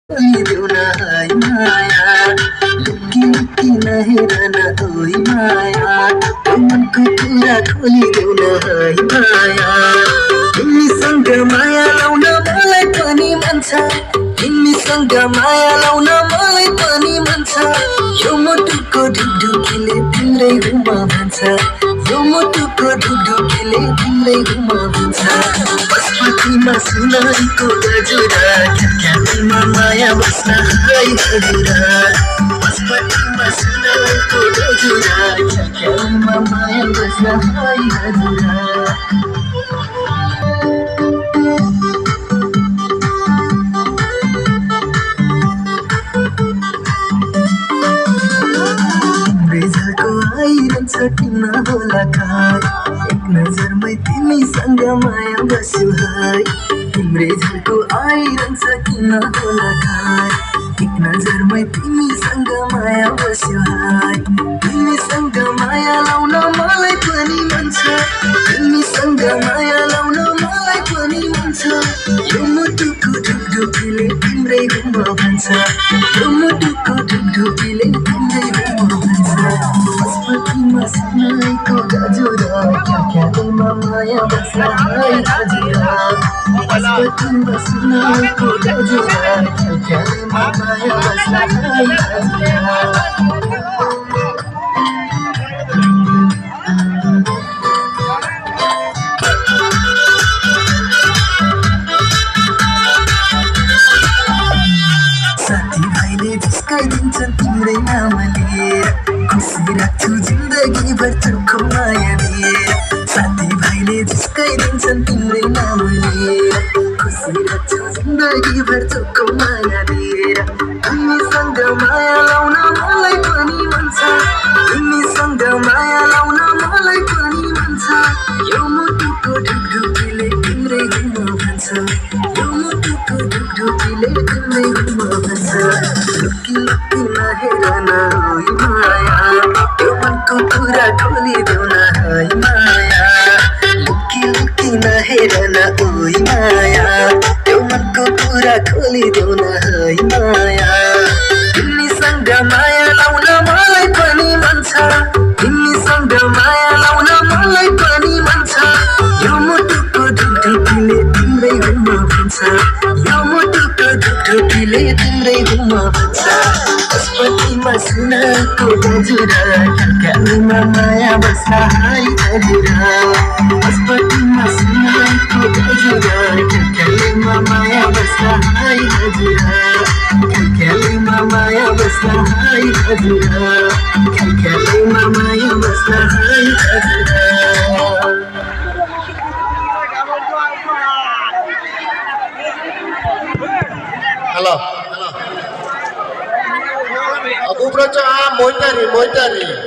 देउना है माया लुकी लुकी नहेरन ओइ माया मनको कुरा खोली देउना है माया तिमीसँग माया लाउन मलाई पनि मन छ तिमीसँग माया लाउन मलाई पनि मन छ यो मुटुको ढुकढुकीले तिम्रै घुमा भन्छ यो मुटुको ढुकढुकीले तिम्रै घुमा भन्छ पशुपतिमा सुनाइको गजुरा ख्यालमा माया बस्न है हजुरा पशुपतिमा सुनाइको गजुरा ख्यालमा माया बस्न है हजुरा किन होला खाय एक नजरमै तिमीसँग माया बस्यो है तिम्रै झल्को आइरहन्छ किन होला खाय एक नजरमै तिमीसँग माया बस्यो है तिमीसँग माया लाउन मलाई पनि मन छ तिमीसँग माया लाउन मलाई पनि मन छ यो मुटुको ढुकढुकीले तिम्रै घुमा भन्छ यो मुटुको ढुकढुकीले तिम्रै घुमा भन्छ पशुपतिमा सुनाइको गजुरा ख्यालमा माया बस्न है हजुरा पशुपतिमा सुनाइको गजुरा ख्यालमा माया बस्न है हजुरा साथीभाइले जिस्काइदिन्छन् तिम्रै नाम लिएर खुसी राख्छु जिन्दगीभर चोखो माया दिएर साथीभाइले जिस्काइदिन्छन् तिम्रै नाम लिएर खुसी राख्छु जिन्दगीभर चोखो माया दिएर तिमीसँग माया लाउन मलाई पनि मन छ तिमीसँग माया लाउन मलाई पनि मन छ यो मुटुको ढुकढुकीले तिम्रै घुमा भन्छ यो मुटुको ढुकढुकीले तिम्रै घुमा भन्छ लुकी लुकी नहेरन ओइ माया यो मनको कुरा खोली देउन है माया लुकी लुकी नहेरन ओइ माया यो मनको कुरा खोली देउन है माया तिमीसँग माया लाउन मलाई पनि मन छ तिमीसँग माया लाउन मलाई पनि मन छ यो मुटुको ढुकढुकीले तिम्रै घुमा भन्छ यो मुटुको ढुकढुकीले तिम्रै घुमा भन्छ पशुपतिमा सुनाको गजुरा ख्यालमा माया बस्न है हजुरा पशुपतिमा सुनाको गजुरा ख्यालमा माया बस्न है हजुरा ख्यालमा माया बस्न है हजुरा ख्यालमा माया बस्न है हजुरा Halo. Aku percaya moitari.